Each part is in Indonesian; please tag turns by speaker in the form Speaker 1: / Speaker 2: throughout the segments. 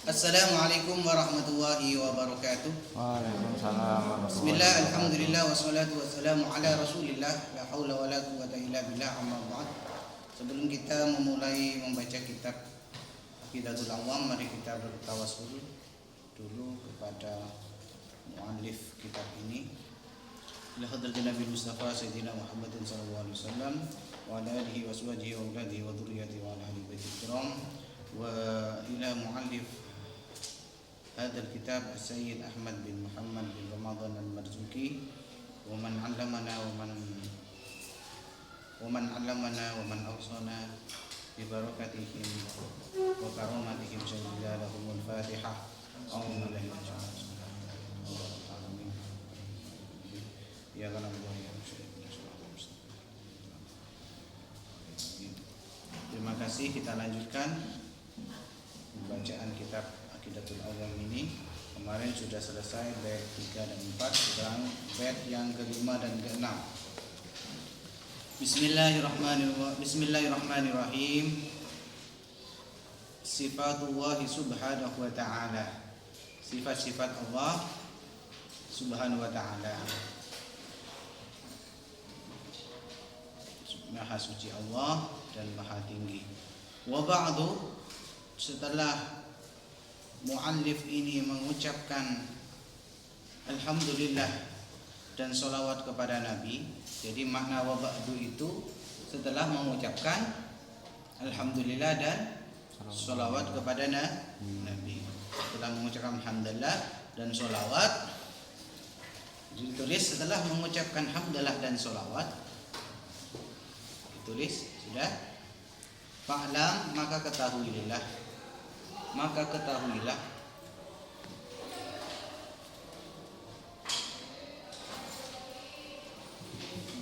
Speaker 1: Assalamualaikum warahmatullahi wabarakatuh.
Speaker 2: Waalaikumsalam warahmatullahi
Speaker 1: Bismillah,
Speaker 2: wabarakatuh.
Speaker 1: alhamdulillah, wassalatu wassalamu ala rasulillah. La haula wa la quwata illa billah, amma ba'd. Sebelum kita memulai membaca kitab Aqidatul Awam, mari kita bertawassul dulu kepada muallif kitab ini. Ila hadratin Nabi Mustafa Sayyidina Muhammadin sallallahu alaihi wasallam wa ala alihi wa sahbihi wa auladihi wa dzurriyyatihi wa ala ahli baitil kiram wa ila muallif هذا الكتاب السيد أحمد بن محمد بن رمضان المرزوقي ومن علمنا ومن أوصانا ببركتهم وكرامتهم شهد لهم الفاتحة أعوذ بالله من الشيطان الرجيم يا غلام الله يا Terima kasih, kita lanjutkan pembacaan kitab Aqidatul Awam ini. Kemarin sudah selesai bait 3 dan 4, sekarang bait yang kelima dan keenam. Bismillahirrahmanirrahim. Sifatullah subhanahu wa ta'ala. Sifat-sifat Allah subhanahu wa ta'ala. Maha suci Allah dan maha tinggi. Wa ba'du, setelah muallif ini mengucapkan alhamdulillah dan sholawat kepada Nabi. Jadi makna wa ba'du itu setelah mengucapkan alhamdulillah dan sholawat kepada Nabi. Setelah mengucapkan alhamdulillah dan sholawat, ditulis setelah mengucapkan alhamdulillah dan sholawat, ditulis sudah. Fa'lam, maka ketahuilah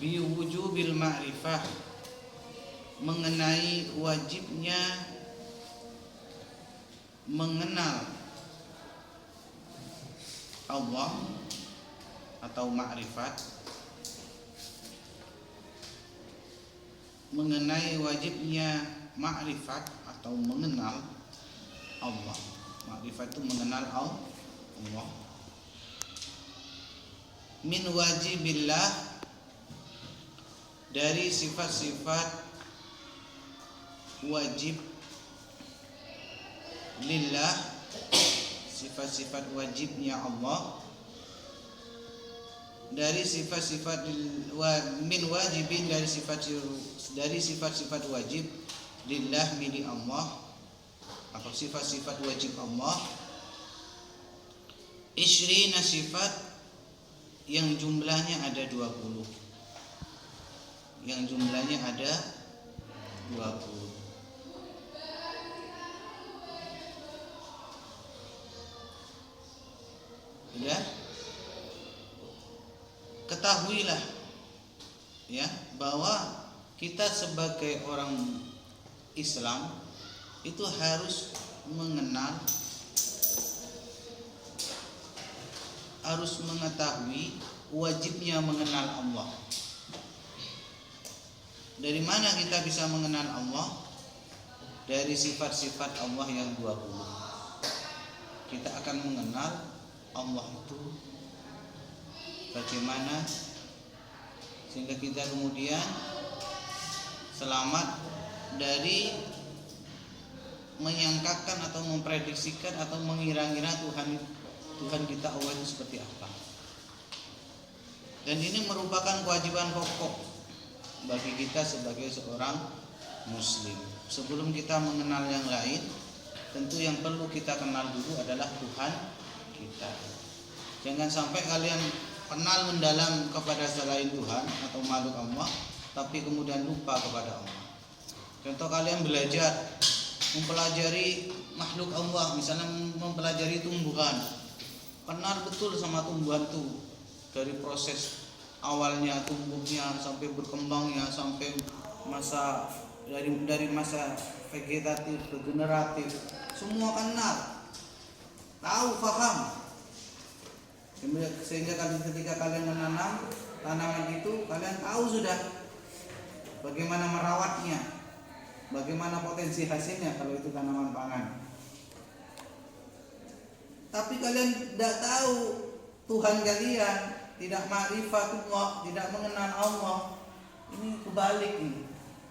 Speaker 1: biwujubil ma'rifah, mengenai wajibnya mengenal Allah atau ma'rifat, mengenai wajibnya ma'rifat atau mengenal Allah. Ma'rifat itu mengenal Allah. Min wajibillah, dari sifat-sifat wajib lillah, sifat-sifat wajibnya Allah, dari sifat-sifat min wajibin, dari sifat-sifat wajib lillah, milik Allah atau sifat-sifat wajib Allah. Ishrina sifat, yang jumlahnya ada 20. Yang jumlahnya ada 20. Sudah? Ketahuilah ya bahwa kita sebagai orang Islam itu harus mengenal, harus mengetahui wajibnya mengenal Allah. Dari mana kita bisa mengenal Allah? Dari sifat-sifat Allah yang 20. Kita akan mengenal Allah itu bagaimana sehingga kita kemudian selamat dari menyangkakan atau memprediksikan atau mengira-ngira Tuhan kita Allah itu seperti apa. Dan ini merupakan kewajiban pokok bagi kita sebagai seorang muslim. Sebelum kita mengenal yang lain, tentu yang perlu kita kenal dulu adalah Tuhan kita. Jangan sampai kalian kenal mendalam kepada selain Tuhan atau makhluk Allah, tapi kemudian lupa kepada Allah. Contoh, kalian belajar mempelajari makhluk Allah, misalnya mempelajari tumbuhan, kenal betul sama tumbuhan itu dari proses awalnya tumbuhnya sampai berkembangnya sampai masa dari masa vegetatif ke generatif, semua kenal, tahu, paham. Sehingga ketika kalian menanam tanaman itu, kalian tahu sudah bagaimana merawatnya, bagaimana potensi hasilnya kalau itu tanaman pangan. tapi kalian tidak tahu Tuhan kalian, tidak ma'rifatullah, tidak mengenal Allah. Ini kebalik nih.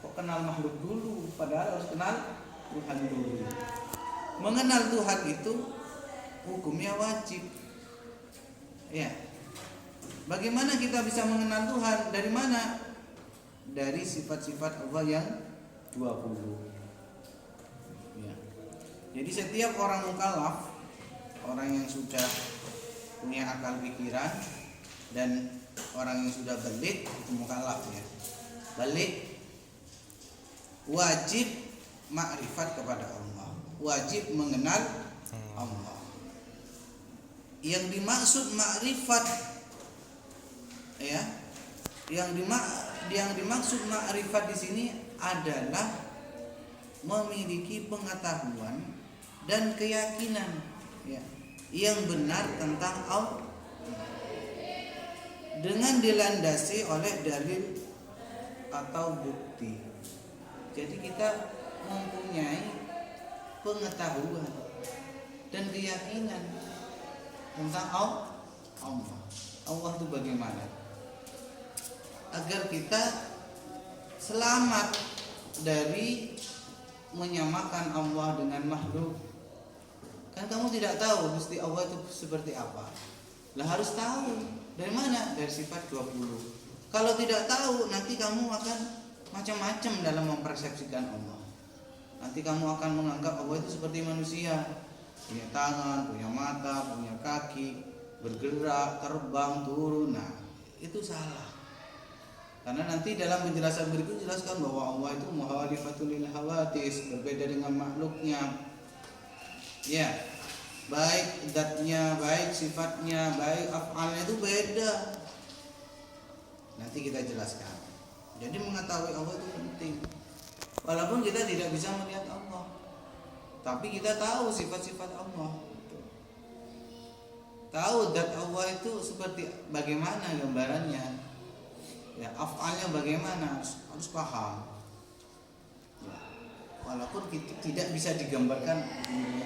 Speaker 1: Kok kenal makhluk dulu, padahal harus kenal Tuhan dulu. Mengenal Tuhan itu hukumnya wajib. Ya. Bagaimana kita bisa mengenal Tuhan? Dari mana? Dari sifat-sifat Allah yang 20. Ya. Jadi setiap orang mukallaf, orang yang sudah punya akal pikiran dan orang yang sudah balik itu mukallaf ya. Balik wajib makrifat kepada Allah, wajib mengenal Allah. Yang dimaksud makrifat ya, yang dimaksud makrifat di sini adalah memiliki pengetahuan dan keyakinan ya, yang benar tentang Allah dengan dilandasi oleh dalil atau bukti. Jadi kita mempunyai pengetahuan dan keyakinan tentang Allah. Allah itu bagaimana? Agar kita selamat dari menyamakan Allah dengan makhluk. Kan kamu tidak tahu Gusti Allah itu seperti apa. Lah harus tahu. Dari mana? Dari sifat 20. Kalau tidak tahu, nanti kamu akan macam-macam dalam mempersepsikan Allah. Nanti kamu akan menganggap Allah itu seperti manusia, punya tangan, punya mata, punya kaki, bergerak, terbang, turun. Nah, itu salah. Karena nanti dalam penjelasan berikut jelaskan bahwa Allah itu mukhalifatul lil hawadits, berbeda dengan makhluknya. Ya, baik zatnya, baik sifatnya, baik af'alnya itu beda. Nanti kita jelaskan. Jadi mengetahui Allah itu penting. Walaupun kita tidak bisa melihat Allah, tapi kita tahu sifat-sifat Allah. Tahu zat Allah itu seperti bagaimana gambarannya. Ya, af'alnya bagaimana harus paham. Ya, walaupun kita tidak bisa digambarkan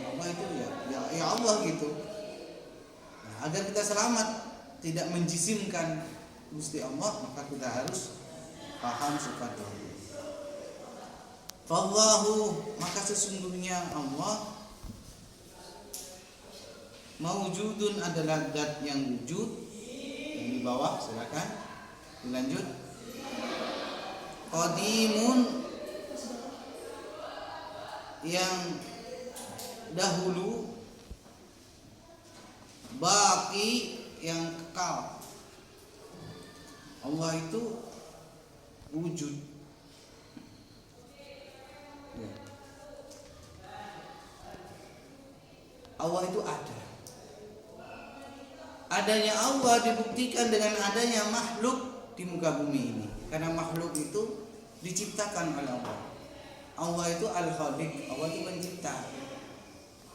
Speaker 1: Allah itu ya Allah gitu. Nah, agar kita selamat tidak menjisimkan Gusti Allah, maka kita harus paham sifat Allah. Fallahu, maka sesungguhnya Allah maujudun adalah zat yang wujud. Yang di bawah silakan dilanjut. Qadimun, yang dahulu. Baqi, yang kekal. Allah itu wujud. Ya. Allah itu ada. Adanya Allah dibuktikan dengan adanya makhluk di muka bumi ini. Karena makhluk itu diciptakan oleh Allah. Allah itu al-khaliq, Allah itu pencipta.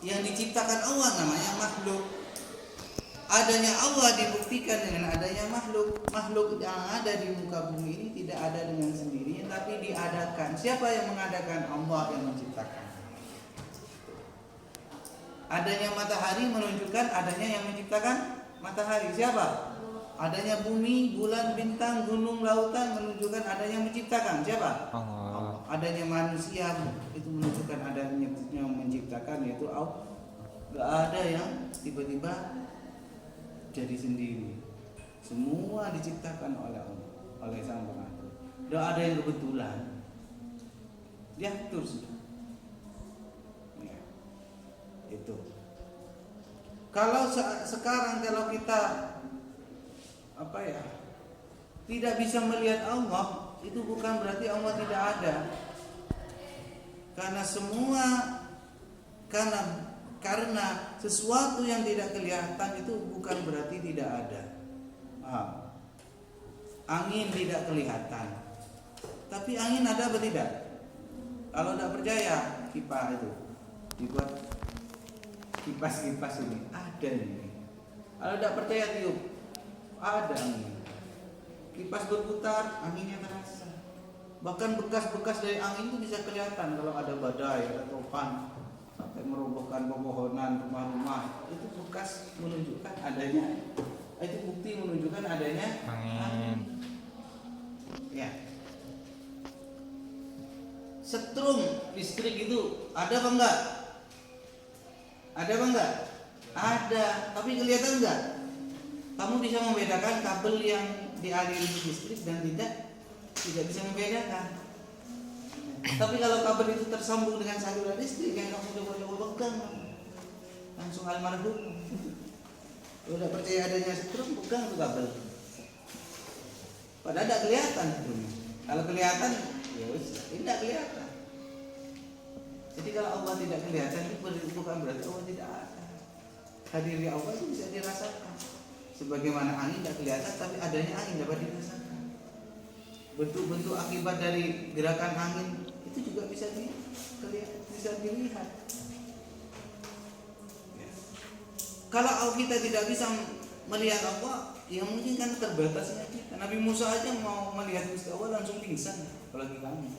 Speaker 1: Yang diciptakan Allah namanya makhluk. Adanya Allah dibuktikan dengan adanya makhluk. Makhluk yang ada di muka bumi ini tidak ada dengan sendirinya, tapi diadakan. Siapa yang mengadakan? Allah yang menciptakan. Adanya matahari menunjukkan adanya yang menciptakan matahari. Siapa? Adanya bumi, bulan, bintang, gunung, lautan menunjukkan adanya menciptakan. Siapa? Allah. Adanya manusia itu menunjukkan adanya yang menciptakan, yaitu Allah. Gak ada yang tiba-tiba jadi sendiri. Semua diciptakan oleh Allah, oleh Sang Pengatur. Gak ada yang kebetulan. Diatur sudah. Ya. Itu. Kalau sekarang kalau kita tidak bisa melihat Allah, itu bukan berarti Allah tidak ada. Karena sesuatu yang tidak kelihatan itu bukan berarti tidak ada. Angin tidak kelihatan, tapi angin ada atau tidak? Kalau tidak percaya, kipas itu dibuat kipas ini ada ini. Kalau tidak percaya tiup, ada angin. Kipas berputar, anginnya terasa. Bahkan bekas-bekas dari angin itu bisa kelihatan kalau ada badai, ada topan. sampai merobohkan pepohonan, rumah-rumah, itu bekas menunjukkan adanya, itu bukti menunjukkan adanya
Speaker 2: Angin.
Speaker 1: Ya. Setrum listrik itu ada apa enggak? Ada apa enggak? Ada, tapi kelihatan enggak? Kamu bisa membedakan kabel yang dialiri listrik dan tidak bisa membedakan. Tapi kalau kabel itu tersambung dengan saluran listrik yang kamu coba pegang, langsung almarhum. Kalau udah percaya adanya setrum, pegang tuh kabel. Padahal tidak kelihatan setrumnya. Kalau kelihatan, ya tidak kelihatan. Jadi kalau Allah tidak kelihatan itu bukan berarti Allah tidak ada. Hadirnya Allah itu bisa dirasakan. Sebagaimana angin tidak kelihatan, tapi adanya angin dapat dirasakan. Bentuk-bentuk akibat dari gerakan angin itu juga bisa dilihat. Ya. Kalau kita tidak bisa melihat Allah, ya mungkin kan terbatasnya kita. Nabi Musa aja mau melihat Gusti Allah langsung pingsan, apalagi kami.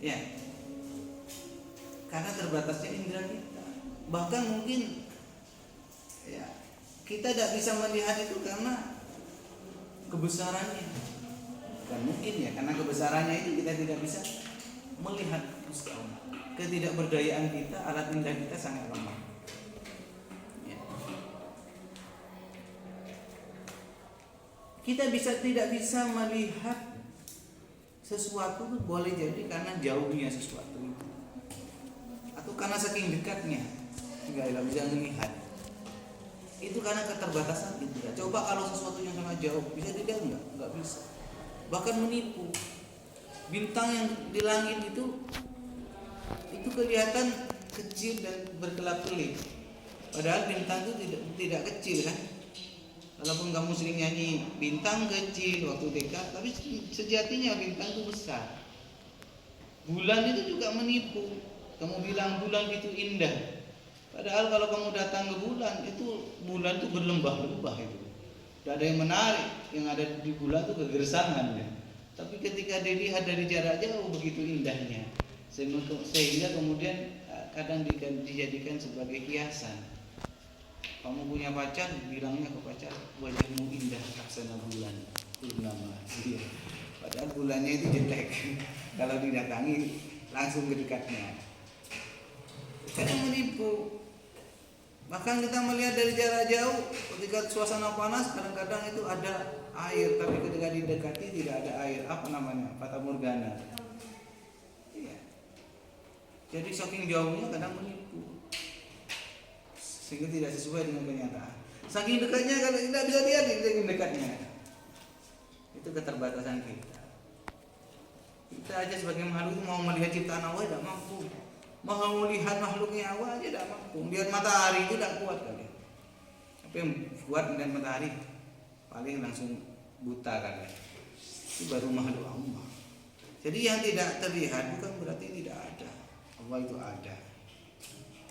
Speaker 1: Ya. Karena terbatasnya indera kita. Bahkan mungkin ya kita tidak bisa melihat itu karena kebesarannya. Bukan mungkin ya, karena kebesarannya itu kita tidak bisa melihat Gusti Allah. Ketidakberdayaan kita, alat indah kita sangat lemah. Ya. Kita tidak bisa melihat sesuatu itu boleh jadi karena jauhnya sesuatu itu, atau karena saking dekatnya nggak bisa melihat. Itu karena keterbatasan kita. Coba kalau sesuatu yang sangat jauh bisa dilihat nggak bisa. Bahkan menipu. Bintang yang di langit itu kelihatan kecil dan berkelap-kelip. Padahal bintang itu tidak kecil kan. Walaupun kamu sering nyanyi bintang kecil waktu TK, tapi sejatinya bintang itu besar. Bulan itu juga menipu. Kamu bilang bulan itu indah. Padahal kalau kamu datang ke bulan itu berlembah-lembah itu. Tidak ada yang menarik, yang ada di bulan itu kegersangan ya. Tapi ketika dilihat dari jarak jauh begitu indahnya, sehingga kemudian kadang dijadikan sebagai hiasan. Kamu punya pacar, bilangnya ke pacar, wajahmu indah laksana bulan, purnama. Iya. Padahal bulannya itu jelek. Kalau didatangi langsung ke dekatnya. Kadang menipu. Bahkan kita melihat dari jarak jauh, ketika suasana panas kadang-kadang itu ada air, tapi ketika didekati tidak ada air. Apa namanya? Fata morgana. Iya. Jadi saking jauhnya kadang menipu, sehingga tidak sesuai dengan kenyataan. Saking dekatnya kalau tidak bisa lihat, saking dekatnya. Itu keterbatasan kita. Kita aja sebagai makhluk mau melihat ciptaan Allah tidak mampu. Mau melihat makhluknya Allah aja tidak mampu. Lihat matahari itu tidak kuat kali. Tapi yang kuat melihat matahari paling langsung buta kali. Itu baru makhluk Allah. Jadi yang tidak terlihat bukan berarti tidak ada. Allah itu ada.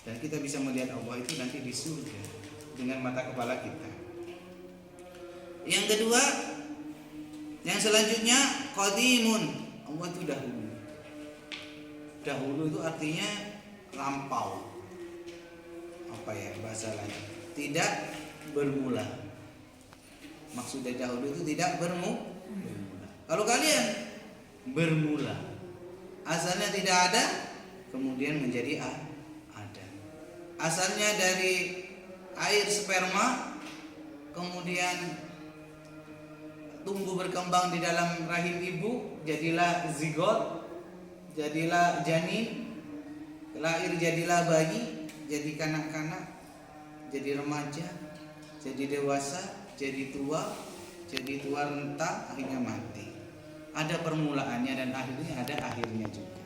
Speaker 1: Dan kita bisa melihat Allah itu nanti di surga dengan mata kepala kita. Yang kedua, yang selanjutnya qadimun. Allah itu dahulu. Dahulu itu artinya lampau. Apa ya bahasa lain? Tidak bermula. Maksudnya dahulu itu tidak bermula. Kalau kalian bermula, asalnya tidak ada, kemudian menjadi ada. Asalnya dari air sperma, kemudian tumbuh berkembang di dalam rahim ibu, jadilah zigot, jadilah janin, lahir jadilah bayi, jadi kanak-kanak, jadi remaja, jadi dewasa, jadi tua renta, akhirnya mati. Ada permulaannya dan akhirnya ada akhirnya juga.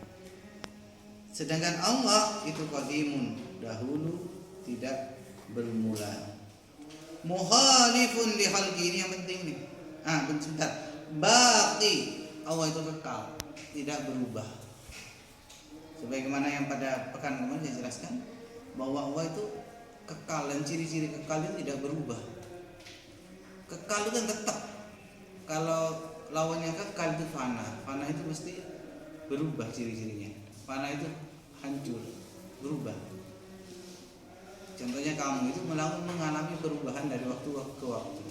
Speaker 1: Sedangkan Allah itu qadimun, dahulu tidak bermula. Muhalifun li khalqi, ini yang penting nih. Bentar. Baqi, Allah itu kekal, tidak berubah. Sebagaimana yang pada pekan kemarin saya jelaskan bahwa Allah itu kekal dan ciri-ciri kekal itu tidak berubah. Kekal itu kan tetap. Kalau lawannya kekal itu fana. Fana itu mesti berubah ciri-cirinya. Fana itu hancur, berubah. Contohnya kamu itu mengalami perubahan dari waktu ke waktu.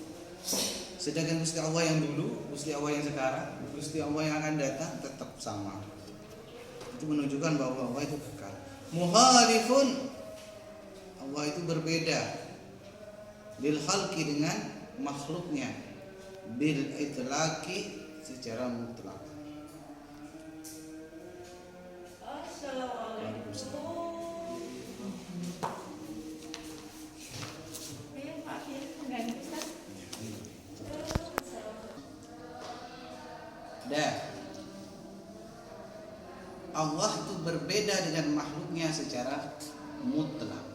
Speaker 1: Sedangkan Gusti Allah yang dulu, Gusti Allah yang sekarang, Gusti Allah yang akan datang tetap sama. Itu menunjukkan bahwa Allah itu kekal. Muhalifun, Allah itu berbeda lil khalqi dengan makhluknya, bil itlaqi secara mutlak. Allah itu berbeda dengan makhluknya secara mutlak,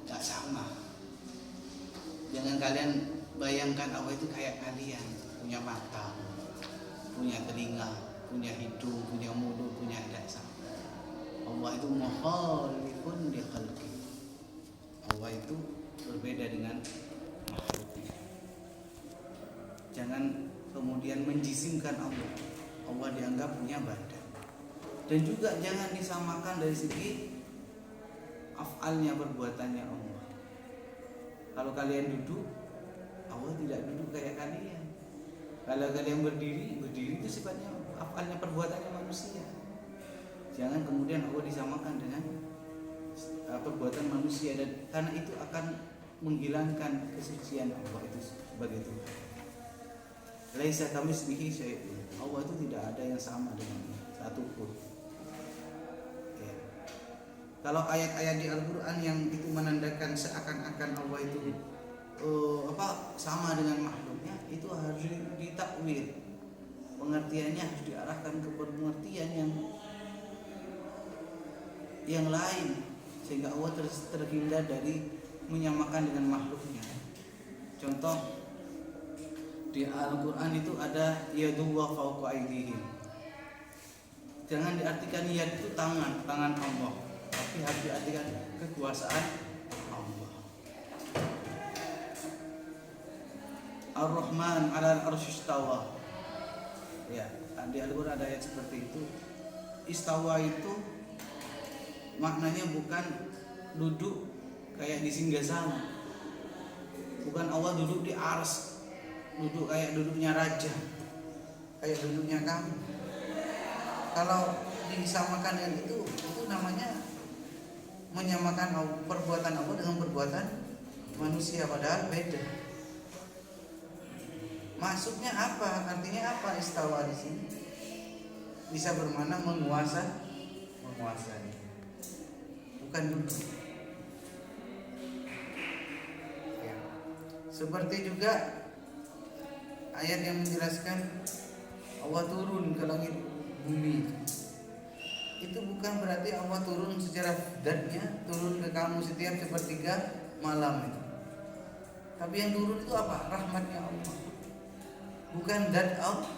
Speaker 1: tak sama. Jangan kalian bayangkan Allah itu kayak kalian, punya mata, punya telinga, punya hidung, punya mulut, punya dada. Allah itu mukhalifun li khalqi. Allah itu berbeda dengan makhluknya. Jangan kemudian menjisimkan Allah. Allah dianggap punya badan. Dan juga jangan disamakan dari segi af'alnya, perbuatannya Allah. Kalau kalian duduk, Allah tidak duduk kayak kalian. Kalau kalian berdiri itu sifatnya af'alnya, perbuatannya manusia. Jangan kemudian Allah disamakan dengan perbuatan manusia, dan karena itu akan menghilangkan kesucian Allah itu sebagai Tuhan. Laisa kamitslihi syai'un. Allah itu tidak ada yang sama dengannya satupun. Ya. Kalau ayat-ayat di Al-Qur'an yang itu menandakan seakan-akan Allah itu sama dengan makhluknya, itu harus ditakwil. Pengertiannya harus diarahkan ke pengertian yang lain, sehingga Allah terhindar dari menyamakan dengan makhluknya. Contoh di Al-Quran itu ada yadullah fawqa aydihim. Jangan diartikan yad itu tangan Allah, tapi harus diartikan kekuasaan Allah. Ar-Rahman 'alal 'arsy istawa. Ya, di Al-Quran ada ayat seperti itu. Istawa itu maknanya bukan duduk kayak di singgasana. Bukan Allah duduk di ars, duduk kayak duduknya raja, kayak duduknya kamu. Kalau disamakan dengan itu namanya menyamakan perbuatan Allah dengan perbuatan manusia, padahal beda. Maksudnya apa? Artinya apa istawa di sini? Bisa bermakna menguasai, bukan duduk. Ya. Seperti juga ayat yang menjelaskan Allah turun ke langit bumi. Itu bukan berarti Allah turun secara zatnya, turun ke kamu setiap sepertiga malam itu. Tapi yang turun itu apa? Rahmatnya Allah, bukan zat Allah.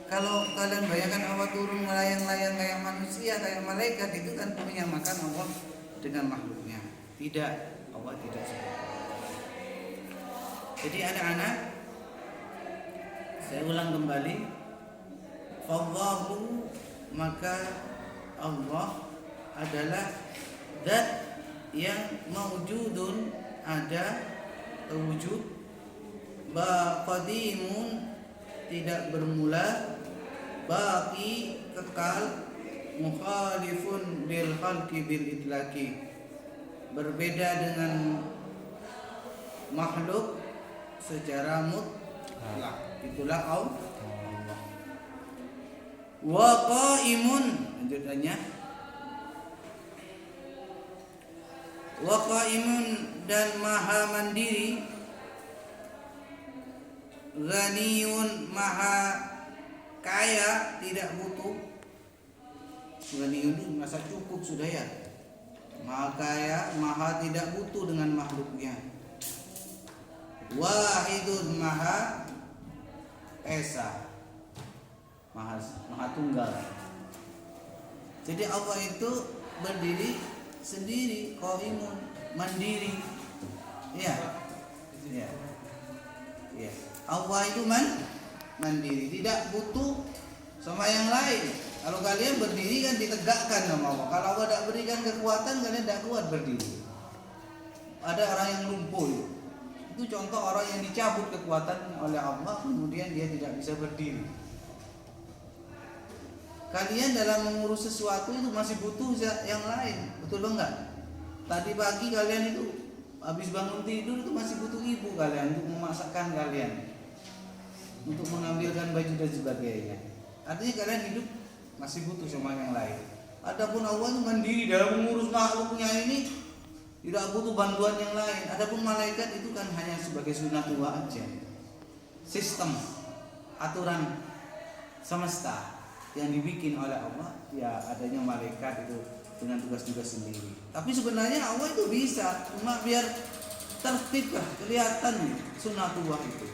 Speaker 1: Kalau kalian bayangkan Allah turun melayang-layang kayak manusia, kayak malaikat, itu kan menyamakan Allah dengan makhluknya. Tidak, Allah tidak seperti itu. Jadi anak-anak, saya ulang kembali, Allahu, maka Allah adalah zat yang maujudun, ada, wujud, qadimun, tidak bermula, baqi, kekal, mukhalifun lil khalqi bil itlaqi, berbeda dengan makhluk secara mutlak. Itulah Allah. Wa qaimun, lanjutannya, wa qaimun, dan maha mandiri, ghaniyun, maha kaya, tidak butuh. Ghaniyun itu merasa cukup sudah ya. Maha kaya, maha tidak butuh dengan makhluknya. Wahidun, maha esa, maha tunggal. Jadi Allah itu berdiri sendiri, qaimun, mandiri. Ya. Ya. Allah itu mandiri, tidak butuh sama yang lain. Kalau kalian berdiri kan ditegakkan sama Allah. Kalau Allah tidak berikan kekuatan, kalian tidak kuat berdiri. Ada orang yang lumpuh itu contoh orang yang dicabut kekuatan oleh Allah, kemudian dia tidak bisa berdiri. Kalian dalam mengurus sesuatu itu masih butuh yang lain, betul enggak? Tadi pagi kalian itu habis bangun tidur itu masih butuh ibu kalian untuk memasakkan kalian, untuk mengambilkan baju dan sebagainya. Artinya kalian hidup masih butuh sama yang lain. Adapun Allah itu mandiri dalam mengurus makhluknya ini, tidak butuh bantuan yang lain. Adapun malaikat itu kan hanya sebagai sunatullah aja. Sistem, aturan semesta yang dibikin oleh Allah, ya adanya malaikat itu dengan tugas-tugas sendiri. Tapi sebenarnya Allah itu bisa, cuma biar tertib lah, kelihatan sunatullah itu.